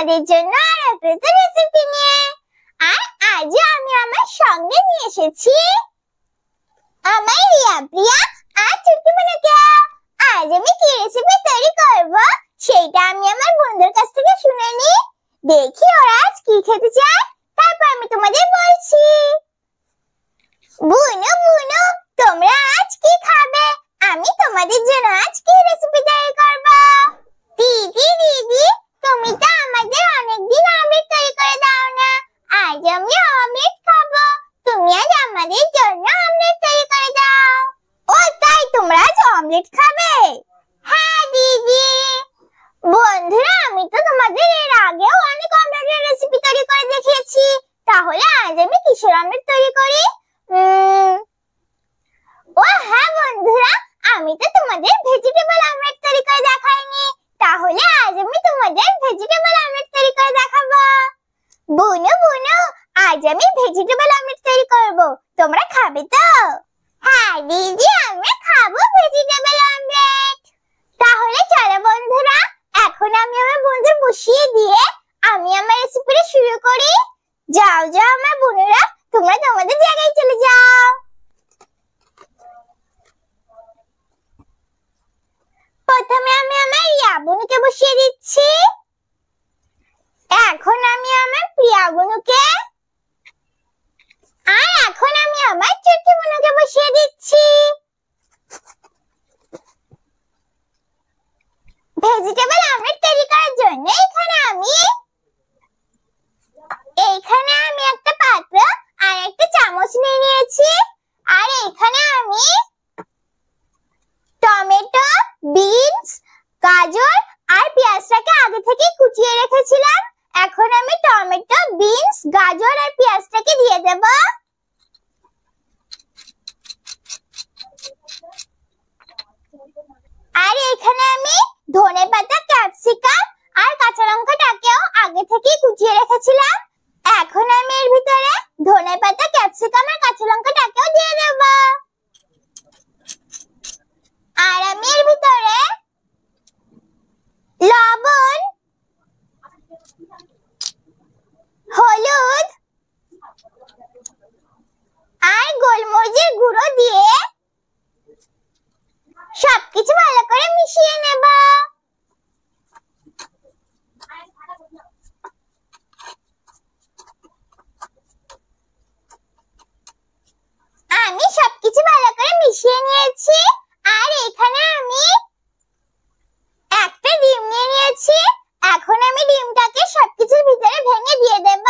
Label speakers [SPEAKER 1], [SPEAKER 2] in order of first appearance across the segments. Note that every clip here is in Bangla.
[SPEAKER 1] তোমাদের জন্য আর একটা রেসিপি নিয়ে। আর আজ আমি আমার সঙ্গে নিয়ে এসেছি আমার রিয়া প্রিয়া আর চুটকিমানুকে। আজ আমি কি রেসিপি তৈরি করব সেটা আমি আমার বন্ধুদের কাছ থেকে শুনে নি। দেখি ওরা আজ কি খেতে চায়, তারপর আমি তোমাদের বলছি। বুনু বুনু, তোমরা আজ কি খাবে? আমি তোমাদের জন্য আজ কি রেসিপি তৈরি করব। দিদি দিদি, তুমি তো আমাদের অনেকদিন অমলেট তৈরি করে দাও না। আজ আমি অমলেট খাবো, তুমি আজ আমাদের জন্য অমলেট তৈরি করে দাও। ও তাই, তোমরা আজ অমলেট খাবে? হ্যাঁ দিদি। বন্ধুরা, আমি তো তোমাদের এর আগেও অনেক অমলেটের রেসিপি তৈরি করে দেখিয়েছি, তাহলে আজ আমি কিসের অমলেট তৈরি করি? ও হ্যাঁ বন্ধুরা, আমি তো তোমাদের ভেজিটেবল অমলেট তৈরি করে দেখাইনি, তাহলে আজ আমি তোমাদের ভেজিটেবল অমলেট তৈরি করে দেখাবো। বুনু বুনু, আজ আমি ভেজিটেবল অমলেট তৈরি করব, তোমরা খাবে তো? হ্যাঁ দিদি, আমরা খাবো ভেজিটেবল অমলেট। তাহলে চলো বন্ধুরা, এখন আমি আমার বন্ধুদের বসিয়ে দিয়ে আমি আমার রেসিপিটা শুরু করি। যাও যাও আমার বোনেরা, তোমরা তোমাদের জায়গায় চলে যাও। প্রথমে আমি আমার রিয়া বোনকে বসিয়ে দিচ্ছি। এখন আমি আমার প্রিয়া বোনকে, আর এখন আমি আমার চুটকি বোনকে বসিয়ে দিচ্ছি। ভেজিটেবল অমলেট তৈরি করার জন্য এখানে আমি একটা পাত্র আর একটা চামচ নিয়ে নিয়েছি। আর এখানে আমি টমেটো, বিনস, গাজর আর পেঁয়াজটাকে আগে থেকে কুচিয়ে রেখেছিলাম। এখন আমি টমেটো, বিনস, গাজর আর পেঁয়াজটাকে দিয়ে দেব। আর এখানে আমি ধনেপাতা, ক্যাপসিকাম আর কাঁচা লঙ্কাটাকেও আগে থেকে কুচিয়ে রেখেছিলাম। এখন আমি এর ভিতরে ধনেপাতা, ক্যাপসিকাম আর কাঁচা লঙ্কাটাকেও দিয়ে দেব। আর আমি এর ভিতরে লবণ, হলুদ আর গোলমরিচের গুঁড়ো দিয়ে সবকিছু ভালো করে মিশিয়ে নেব। আমি সবকিছু ভালো করে মিশিয়ে নিয়েছি। আর এখানে আমি একটা ডিম নিয়ে নিয়েছি। এখন আমি ডিমটাকে সবকিছুর ভিতরে ভেঙে দিয়ে দেব।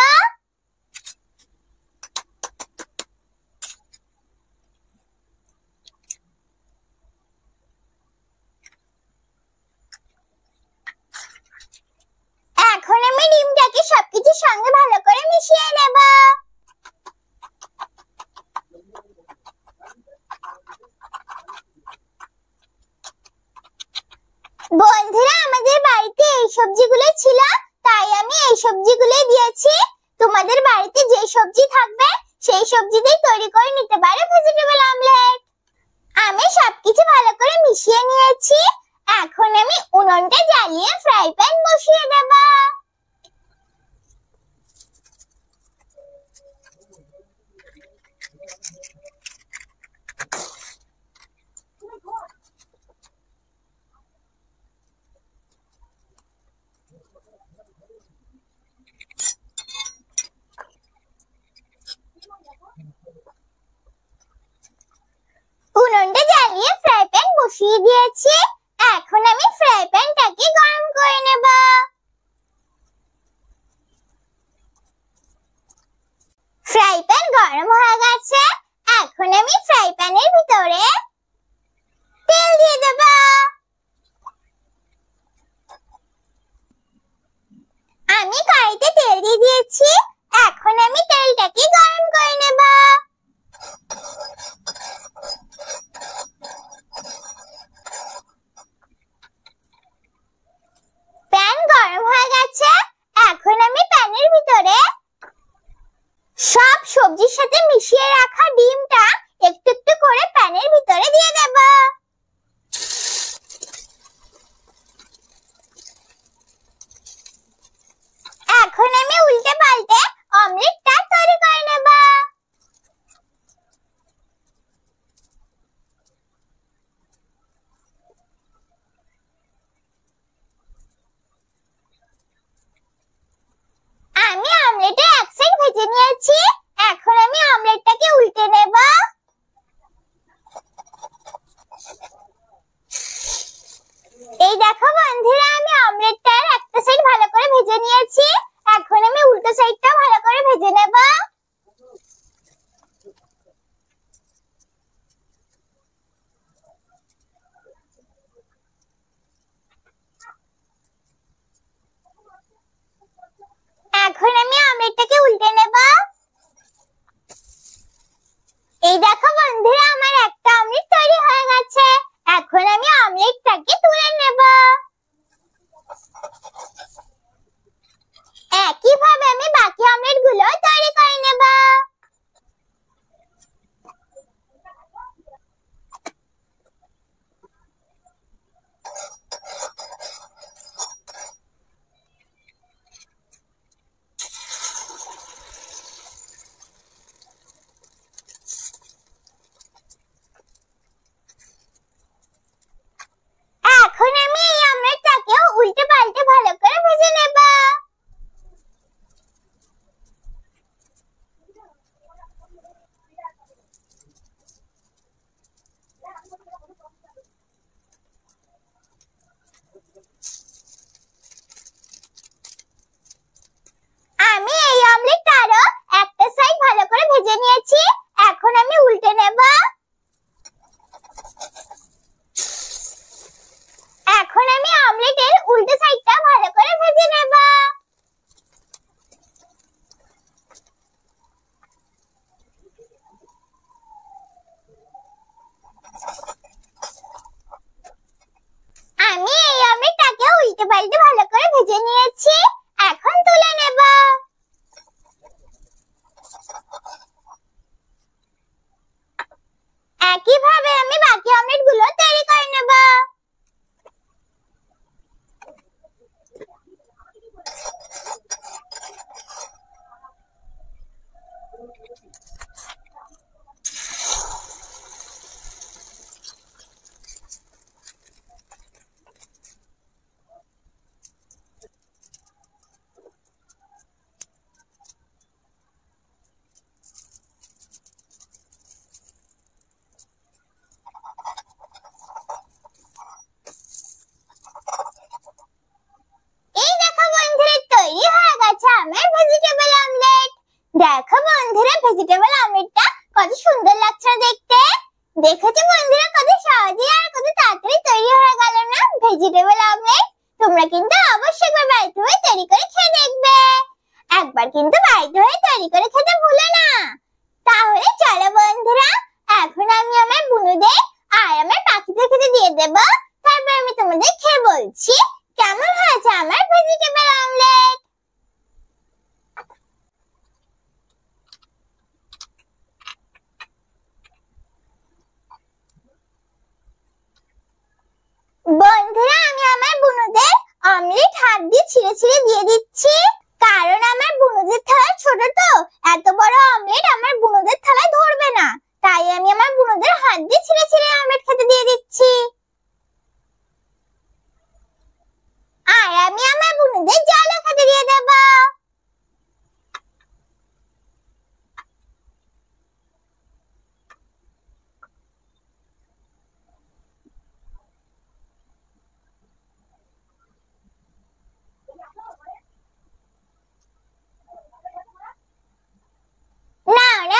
[SPEAKER 1] এখন আমি ডিমটাকে সবকিছুর সঙ্গে ভালো করে মিশিয়ে নেব। বন্ধুরা, আমাদের বাড়িতে এই সবজিগুলো ছিল, তাই আমি এই সবজিগুলোই দিয়েছি। তোমাদের বাড়িতে যে সবজি থাকবে সেই সবজি দিয়ে তৈরি করে নিতে পারো ভেজিটেবল অমলেট। আমি সবকিছু ভালো করে মিশিয়ে নিয়েছি। এখন আমি উনুনটা জ্বালিয়ে ফ্রাই প্যান বসিয়ে দেব। উনুনটা জ্বালিয়ে ফ্রাই প্যান বসিয়ে দিয়েছি। এখন আমি ফ্রাই প্যানটাকে গরম করে নেব। ফ্রাই প্যান গরম হয়ে গেছে। এখন আমি ফ্রাই প্যানের ভিতরে তেল দিয়ে দেব। আমি কড়াইতে তেল দিয়ে দিয়েছি। এখন আমি তেলটাকে গরম করে নেব। প্যান গরম হয়ে গেছে। এখন আমি প্যানের ভিতরে সব সবজির সাথে মিশিয়ে রাখা ডিমটা একটু একটু করে প্যানের ভিতরে দিয়ে দেব। নিয়েছি, এখন আমি উল্টো সাইডটা ভালো করে ভেজে নেব। এখন আমি অমলেটটাকে উল্টে নেব। এই দেখো বন্ধুরা, আমার একটা অমলেট তৈরি হয়ে গেছে। এখন আমি অমলেটটাকে তুলে নেব। একইভাবে আমি বাকি অমলেটগুলো তৈরি করে নেব। এখন আমি এই অমলেটটাকেও উল্টে পাল্টে ভালো করে ভেজে নেব। আমি এই অমলেটটারও একটা সাইড ভালো করে ভেজে নিয়েছি, এখন আমি উল্টে নেব। এখন আমি অমলেটের উল্টো সাইডটা ভালো করে ভেজে নেব। আমি এই অমলেটটাকে উল্টে পাল্টে ভালো করে ভেজে নিয়েছি, এখন তুলে নেব। একইভাবে আমি বাকি অমলেটগুলো তৈরি করে নেব। এই দেখো বন্ধুরা, তৈরি হয়ে গেছে আমার ভেজিটেবল অমলেট। দেখো বন্ধুরা, ভেজিটেবল অমলেটটা কত সুন্দর লাগছে দেখতে। দেখেছো বন্ধুরা, কত সহজে আর কত তাড়াতাড়ি তৈরি হয়ে গেল না ভেজিটেবল অমলেট। তোমরা কিন্তু অবশ্যই একবার বাড়িতে হয়ে তৈরি করে খেয়ে দেখবে। একবার কিন্তু বাড়িতে হয়ে তৈরি করে খেতে ভুলো না। তাহলে চলো বন্ধুরা, এখন আমি আমার বুনুদের আর আমার পাখিদের খেতে দিয়ে দেব। তারপর আমি তোমাদের খেয়ে বলছি কেমন হয়েছে আমার ভেজিটেবল অমলেট। বন্ধুরা, আমি আমার বুনুদের অমলেট হাত দিয়ে ছিঁড়ে ছিঁড়ে দিয়ে দিচ্ছি, কারণ আমার বুনুদের থালা ছোট, তো এত বড় অমলেট আমার বুনুদের থালায় ধরবে না। তাই আমি আমার বুনুদের হাত দিয়ে ছিঁড়ে ছিঁড়ে অমলেট খেতে দিয়ে দিচ্ছি। আর আমি আমার বুনুদের জলও খেতে দিয়ে দেব।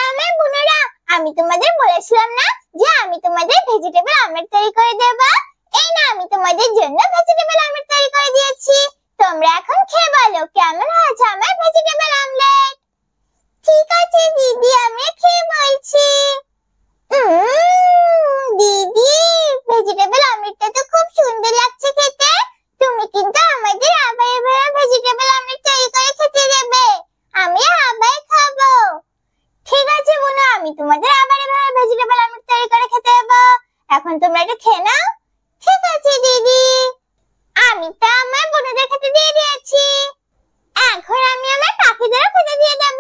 [SPEAKER 1] আমার বুনুরা, আমি তোমাদের বলেছিলাম না যে আমি তোমাদের ভেজিটেবল অমলেট তৈরি করে দেব। এই না, আমি তোমাদের জন্য ভেজিটেবল অমলেট তৈরি করে দিয়েছি। তোমরা এখন খেয়ে বলো কেমন হয়েছে আমার ভেজিটেবল অমলেট। ঠিক আছে দিদি, আমি খেয়ে বলছি। দিদি, ভেজিটেবল অমলেটটা তো খুব সুন্দর লাগছে খেতে। তুমি কিন্তু আমাদের আবার এভাবে ভেজিটেবল অমলেট তৈরি করে খেতে দেবে, আমি আবার খাবো। ঠিক আছে বুনু, আমি তোমাদের আবার এভাবে ভেজিটেবল অমলেট তৈরি করে খেতে দেবো। এখন তোমরা এটা খেয়ে নাও। ঠিক আছে দিদি। আমি তো আমার বুনুদের খেতে দিয়ে দিয়েছি, এখন আমি আমার পাখিদেরও খেতে দিয়ে দেব।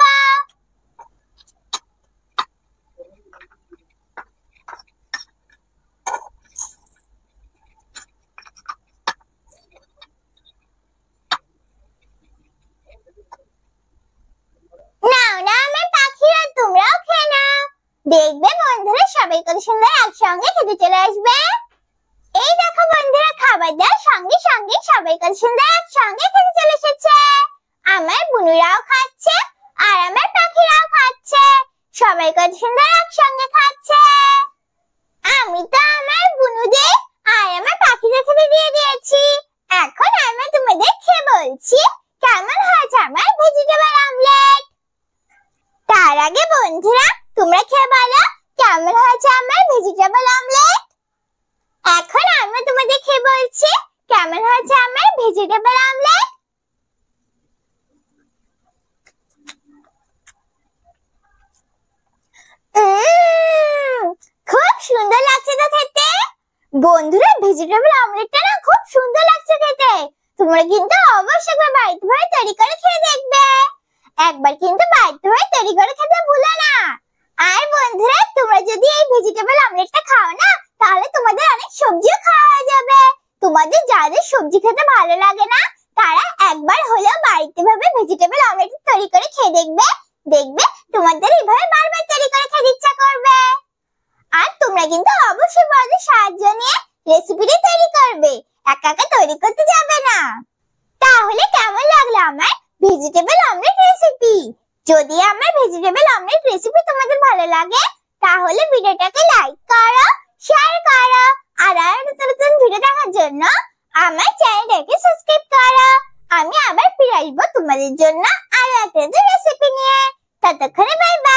[SPEAKER 1] নাও না আমার পাখিরা, তোমরাও খেয়ে নাও। দেখবে বন্ধুরা, সবাই কত সুন্দর একসঙ্গে খেতে চলে আসবে। এই দেখো বন্ধুরা, খাবার দেওয়ার সঙ্গে সঙ্গে সবাই কত সুন্দর একসঙ্গে খেতে চলে এসেছে। বুনুরাও খাচ্ছে আর আমার পাখিরাও খাচ্ছে। সবাই কত সুন্দর একসঙ্গে খাচ্ছে। আমি তো আমার বুনুদের আর আমার পাখিদের খেতে দিয়ে দিয়েছি। এখন আমি তোমাদের খেয়ে বলছি কেমন হয়েছে আমার ভেজিটেবল অমলেট। তার আগে বন্ধুরা তোমরা খেয়ে বলো কেমন হয়েছে আমার ভেজিটেবল অমলেট। এখন আমি তোমাদের খেয়ে বলছি কেমন হয়েছে আমার ভেজিটেবল অমলেট। খুব সুন্দর লাগছে তো খেতে। বন্ধুরা ভেজিটেবল অমলেটটা না খুব সুন্দর লাগছে খেতে। তোমরা কিন্তু অবশ্যই একবার বাড়িতে তৈরি করে খেয়ে দেখবে। একবার কিন্তু বাড়িতে তৈরি করে খেতে ভুলো না। আর বন্ধুরা তোমরা যদি এই ভেজিটেবল অমলেটটা খাও না তাহলে তোমাদের অনেক সবজিও খাওয়া হয়ে যাবে। তোমাদের যাদের সবজি খেতে ভালো লাগে না তারা একবার হলেও বাড়িতে ভেজিটেবল অমলেট তৈরি করে খেয়ে দেখবে। দেখবে তোমাদের এইভাবে বারবার তৈরি করে খেতে ইচ্ছা করবে। আর তোমরা কিন্তু অবশ্যই বড়দের সাহায্য নিয়ে রেসিপিটি তৈরি করবে, একা একা তৈরি করতে যাবে না। তাহলে কেমন লাগলো আমার ভেজিটেবল অমলেট রেসিপি? যদি আমার ভেজিটেবল অমলেট রেসিপি তোমাদের ভালো লাগে তাহলে ভিডিওটাকে লাইক করো, শেয়ার করো আর নতুন নতুন ভিডিও দেখার জন্য আমার চ্যানেলটাকে সাবস্ক্রাইব করো। আমি আবার ফিরে আসবো তোমাদের জন্য আরো একটা রেসিপি নিয়ে। ততক্ষণে বাই বাই।